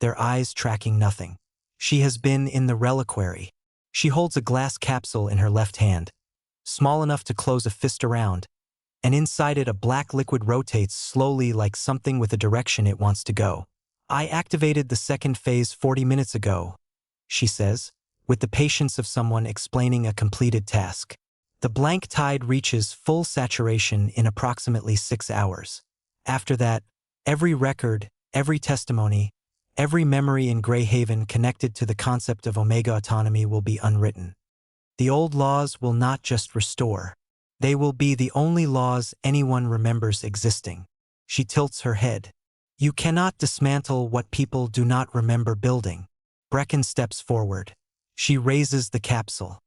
their eyes tracking nothing. She has been in the reliquary. She holds a glass capsule in her left hand, small enough to close a fist around, and inside it a black liquid rotates slowly like something with a direction it wants to go. I activated the second phase 40 minutes ago, she says, with the patience of someone explaining a completed task. The blank tide reaches full saturation in approximately 6 hours. After that, every record, every testimony, every memory in Greyhaven connected to the concept of Omega autonomy will be unwritten. The old laws will not just restore. They will be the only laws anyone remembers existing. She tilts her head. You cannot dismantle what people do not remember building. Brecken steps forward. She raises the capsule.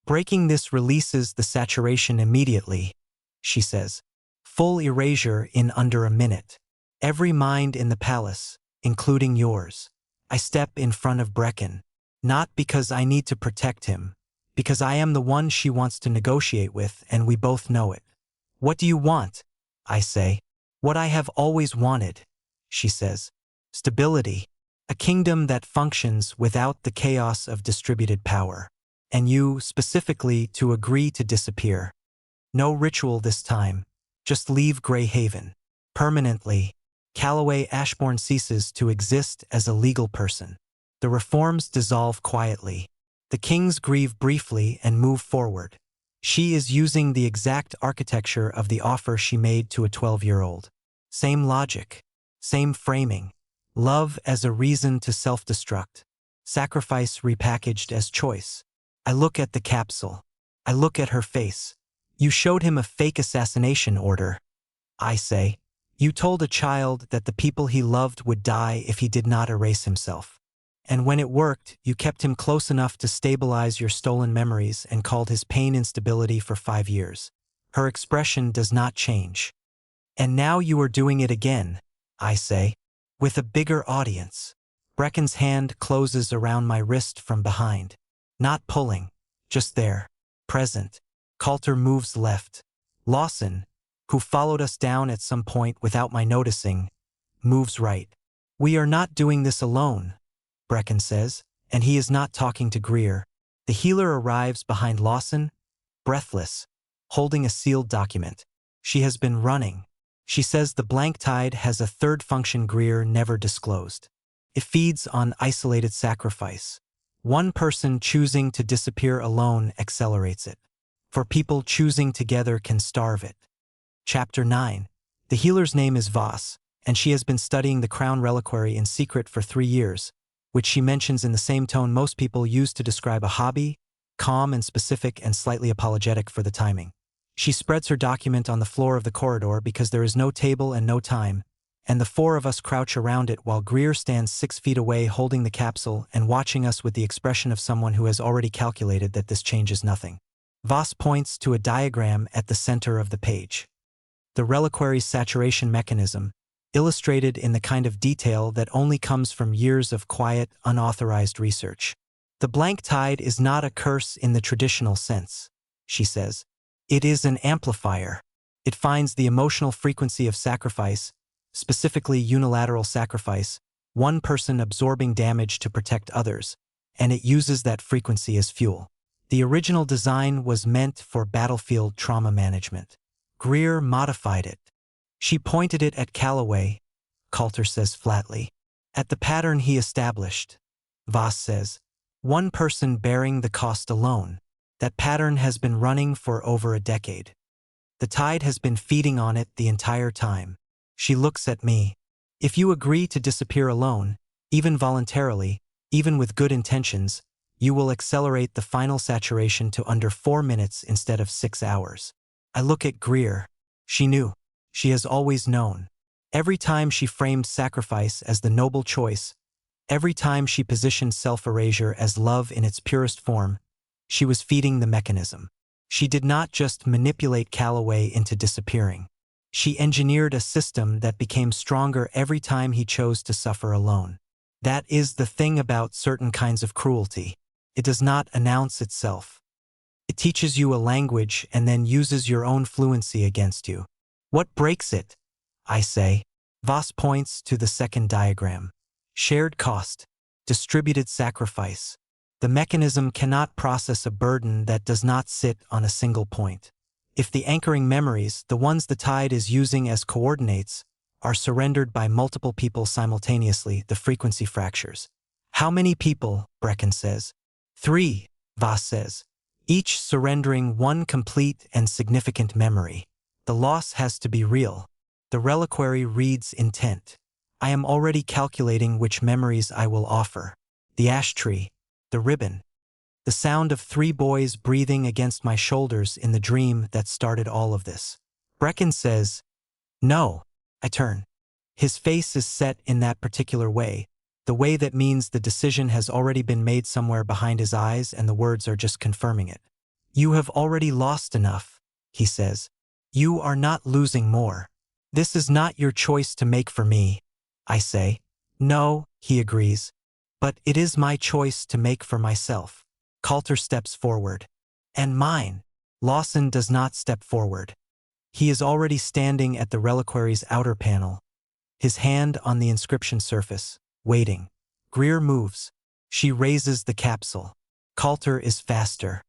Breaking this releases the saturation immediately, she says. Full erasure in under a minute. Every mind in the palace, including yours. I step in front of Brecken, not because I need to protect him, because I am the one she wants to negotiate with and we both know it. What do you want? I say. What I have always wanted, she says. Stability. A kingdom that functions without the chaos of distributed power. And you, specifically, to agree to disappear. No ritual this time. Just leave Greyhaven. Permanently. Calloway Ashbourne ceases to exist as a legal person. The reforms dissolve quietly. The kings grieve briefly and move forward. She is using the exact architecture of the offer she made to a 12-year-old. Same logic. Same framing. Love as a reason to self-destruct. Sacrifice repackaged as choice. I look at the capsule. I look at her face. You showed him a fake assassination order. I say. You told a child that the people he loved would die if he did not erase himself. And when it worked, you kept him close enough to stabilize your stolen memories and called his pain instability for 5 years. Her expression does not change. And now you are doing it again, I say, with a bigger audience. Brecken's hand closes around my wrist from behind. Not pulling, just there, present. Coulter moves left. Lawson, who followed us down at some point without my noticing, moves right. We are not doing this alone, Brecken says, and he is not talking to Greer. The healer arrives behind Lawson, breathless, holding a sealed document. She has been running. She says the blank tide has a third function Greer never disclosed. It feeds on isolated sacrifice. One person choosing to disappear alone accelerates it. For people choosing together can starve it. Chapter 9. The healer's name is Voss, and she has been studying the Crown Reliquary in secret for 3 years, which she mentions in the same tone most people use to describe a hobby, calm and specific and slightly apologetic for the timing. She spreads her document on the floor of the corridor because there is no table and no time, and the four of us crouch around it while Greer stands 6 feet away holding the capsule and watching us with the expression of someone who has already calculated that this changes nothing. Voss points to a diagram at the center of the page. The reliquary's saturation mechanism, illustrated in the kind of detail that only comes from years of quiet, unauthorized research. The blank tide is not a curse in the traditional sense, she says. It is an amplifier. It finds the emotional frequency of sacrifice, specifically unilateral sacrifice, one person absorbing damage to protect others, and it uses that frequency as fuel. The original design was meant for battlefield trauma management. Greer modified it. She pointed it at Calloway, Coulter says flatly. At the pattern he established. Voss says. One person bearing the cost alone. That pattern has been running for over a decade. The tide has been feeding on it the entire time. She looks at me. If you agree to disappear alone, even voluntarily, even with good intentions, you will accelerate the final saturation to under 4 minutes instead of 6 hours. I look at Greer. She knew. She has always known. Every time she framed sacrifice as the noble choice, every time she positioned self-erasure as love in its purest form, she was feeding the mechanism. She did not just manipulate Calloway into disappearing. She engineered a system that became stronger every time he chose to suffer alone. That is the thing about certain kinds of cruelty. It does not announce itself. It teaches you a language and then uses your own fluency against you. What breaks it? I say. Voss points to the second diagram. Shared cost. Distributed sacrifice. The mechanism cannot process a burden that does not sit on a single point. If the anchoring memories, the ones the tide is using as coordinates, are surrendered by multiple people simultaneously, the frequency fractures. How many people? Brecken says. 3, Voss says. Each surrendering one complete and significant memory. The loss has to be real. The reliquary reads intent. I am already calculating which memories I will offer. The ash tree. The ribbon. The sound of 3 boys breathing against my shoulders in the dream that started all of this. Brecken says, no. I turn. His face is set in that particular way, the way that means the decision has already been made somewhere behind his eyes and the words are just confirming it. You have already lost enough, he says. You are not losing more. This is not your choice to make for me, I say. No, he agrees. But it is my choice to make for myself. Coulter steps forward. And mine. Lawson does not step forward. He is already standing at the reliquary's outer panel, his hand on the inscription surface, waiting. Greer moves. She raises the capsule. Coulter is faster.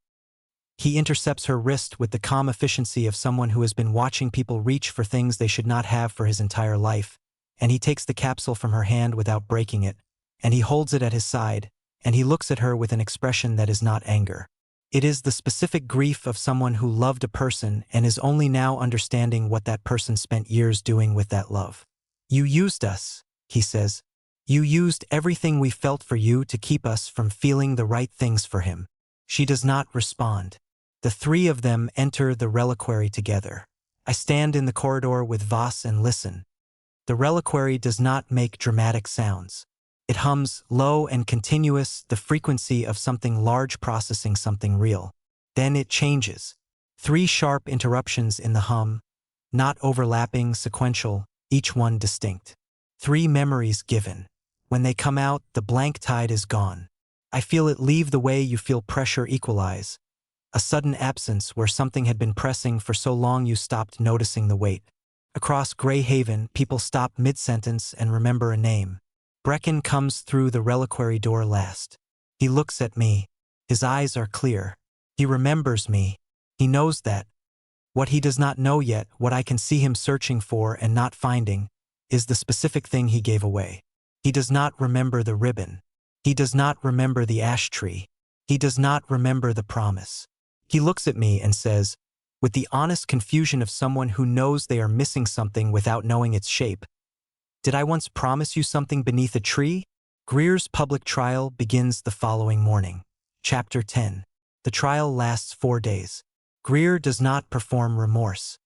He intercepts her wrist with the calm efficiency of someone who has been watching people reach for things they should not have for his entire life, and he takes the capsule from her hand without breaking it, and he holds it at his side, and he looks at her with an expression that is not anger. It is the specific grief of someone who loved a person and is only now understanding what that person spent years doing with that love. You used us, he says. You used everything we felt for you to keep us from feeling the right things for him. She does not respond. The 3 of them enter the reliquary together. I stand in the corridor with Voss and listen. The reliquary does not make dramatic sounds. It hums low and continuous, the frequency of something large processing something real. Then it changes. 3 sharp interruptions in the hum, not overlapping, sequential, each one distinct. 3 memories given. When they come out, the blank tide is gone. I feel it leave the way you feel pressure equalize. A sudden absence where something had been pressing for so long you stopped noticing the weight. Across Grey Haven, people stop mid-sentence and remember a name. Brecken comes through the reliquary door last. He looks at me. His eyes are clear. He remembers me. He knows that. What he does not know yet, what I can see him searching for and not finding, is the specific thing he gave away. He does not remember the ribbon. He does not remember the ash tree. He does not remember the promise. He looks at me and says, with the honest confusion of someone who knows they are missing something without knowing its shape, did I once promise you something beneath a tree? Greer's public trial begins the following morning. Chapter 10. The trial lasts 4 days. Greer does not perform remorse.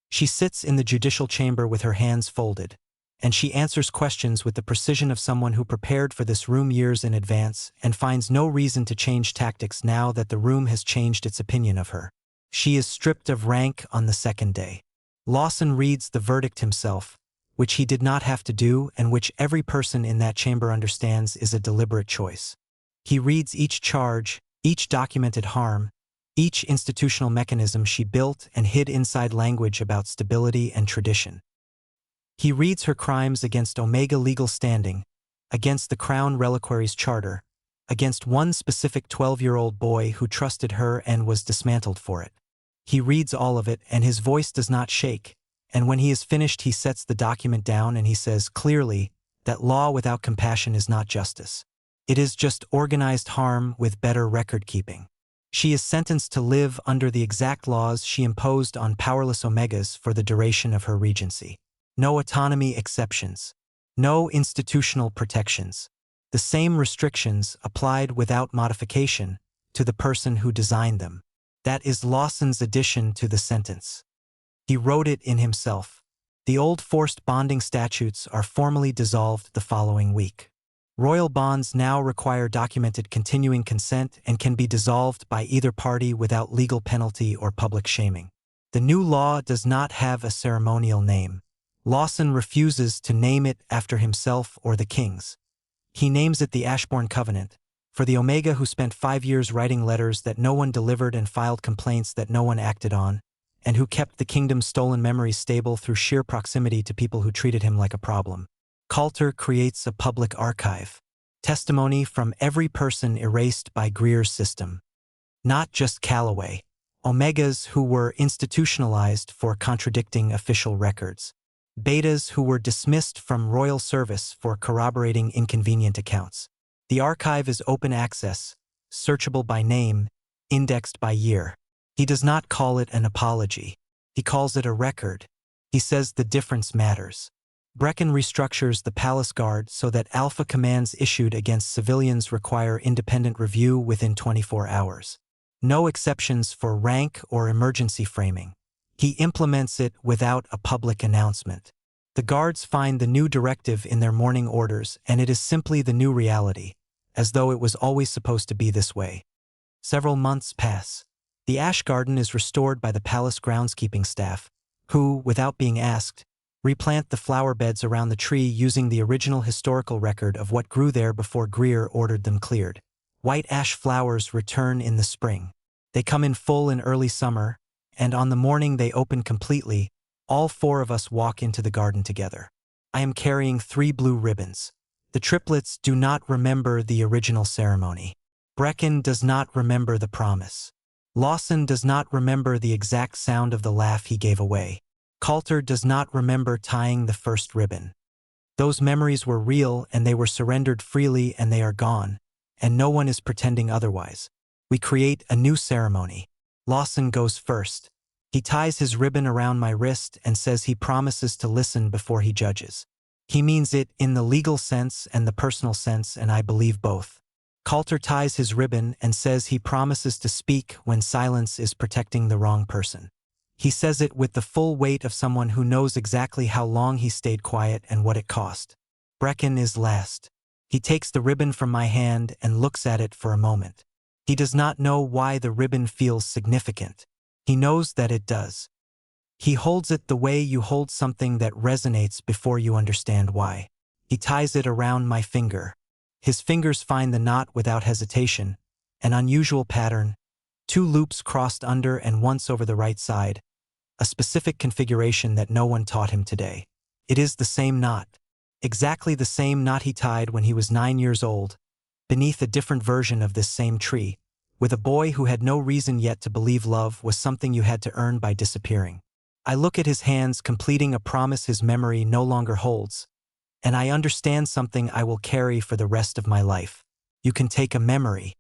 She sits in the judicial chamber with her hands folded, and she answers questions with the precision of someone who prepared for this room years in advance and finds no reason to change tactics now that the room has changed its opinion of her. She is stripped of rank on the second day. Lawson reads the verdict himself, which he did not have to do and which every person in that chamber understands is a deliberate choice. He reads each charge, each documented harm, each institutional mechanism she built and hid inside language about stability and tradition. He reads her crimes against Omega legal standing, against the Crown Reliquary's charter, against one specific 12-year-old boy who trusted her and was dismantled for it. He reads all of it and his voice does not shake, and when he is finished he sets the document down and he says clearly that law without compassion is not justice. It is just organized harm with better record-keeping. She is sentenced to live under the exact laws she imposed on powerless Omegas for the duration of her regency. No autonomy exceptions. No institutional protections. The same restrictions applied without modification to the person who designed them. That is Lawson's addition to the sentence. He wrote it in himself. The old forced bonding statutes are formally dissolved the following week. Royal bonds now require documented continuing consent and can be dissolved by either party without legal penalty or public shaming. The new law does not have a ceremonial name. Lawson refuses to name it after himself or the kings. He names it the Ashbourne Covenant, for the Omega who spent 5 years writing letters that no one delivered and filed complaints that no one acted on, and who kept the kingdom's stolen memories stable through sheer proximity to people who treated him like a problem. Coulter creates a public archive. Testimony from every person erased by Greer's system. Not just Calloway. Omegas who were institutionalized for contradicting official records. Betas who were dismissed from royal service for corroborating inconvenient accounts. The archive is open access, searchable by name, indexed by year. He does not call it an apology. He calls it a record. He says the difference matters. Brecken restructures the palace guard so that alpha commands issued against civilians require independent review within 24 hours. No exceptions for rank or emergency framing. He implements it without a public announcement. The guards find the new directive in their morning orders, and it is simply the new reality, as though it was always supposed to be this way. Several months pass. The ash garden is restored by the palace groundskeeping staff, who, without being asked, replant the flower beds around the tree using the original historical record of what grew there before Greer ordered them cleared. White ash flowers return in the spring. They come in full in early summer, and on the morning they open completely, all 4 of us walk into the garden together. I am carrying 3 blue ribbons. The triplets do not remember the original ceremony. Brecken does not remember the promise. Lawson does not remember the exact sound of the laugh he gave away. Coulter does not remember tying the first ribbon. Those memories were real and they were surrendered freely and they are gone, and no one is pretending otherwise. We create a new ceremony. Lawson goes first. He ties his ribbon around my wrist and says he promises to listen before he judges. He means it in the legal sense and the personal sense, and I believe both. Coulter ties his ribbon and says he promises to speak when silence is protecting the wrong person. He says it with the full weight of someone who knows exactly how long he stayed quiet and what it cost. Brecken is last. He takes the ribbon from my hand and looks at it for a moment. He does not know why the ribbon feels significant. He knows that it does. He holds it the way you hold something that resonates before you understand why. He ties it around my finger. His fingers find the knot without hesitation, an unusual pattern, 2 loops crossed under and once over the right side, a specific configuration that no one taught him today. It is the same knot, exactly the same knot he tied when he was 9 years old, beneath a different version of this same tree, with a boy who had no reason yet to believe love was something you had to earn by disappearing. I look at his hands completing a promise his memory no longer holds, and I understand something I will carry for the rest of my life. You can take a memory.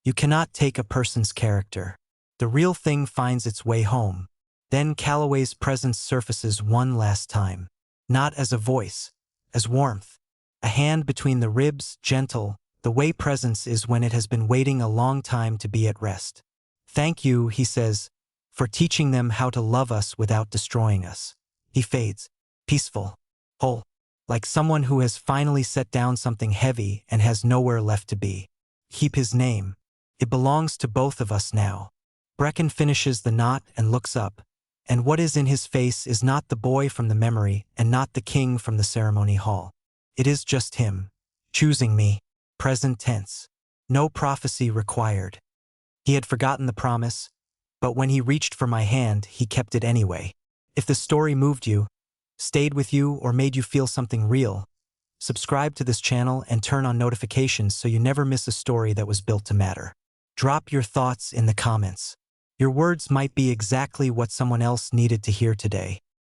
You cannot take a person's character. The real thing finds its way home. Then Calloway's presence surfaces one last time. Not as a voice, as warmth. A hand between the ribs, gentle, the way presence is when it has been waiting a long time to be at rest. Thank you, he says, for teaching them how to love us without destroying us. He fades, peaceful, whole, like someone who has finally set down something heavy and has nowhere left to be. Keep his name. It belongs to both of us now. Brecken finishes the knot and looks up, and what is in his face is not the boy from the memory and not the king from the ceremony hall. It is just him, choosing me, present tense. No prophecy required. He had forgotten the promise, but when he reached for my hand, he kept it anyway. If the story moved you, stayed with you, or made you feel something real, subscribe to this channel and turn on notifications so you never miss a story that was built to matter. Drop your thoughts in the comments. Your words might be exactly what someone else needed to hear today.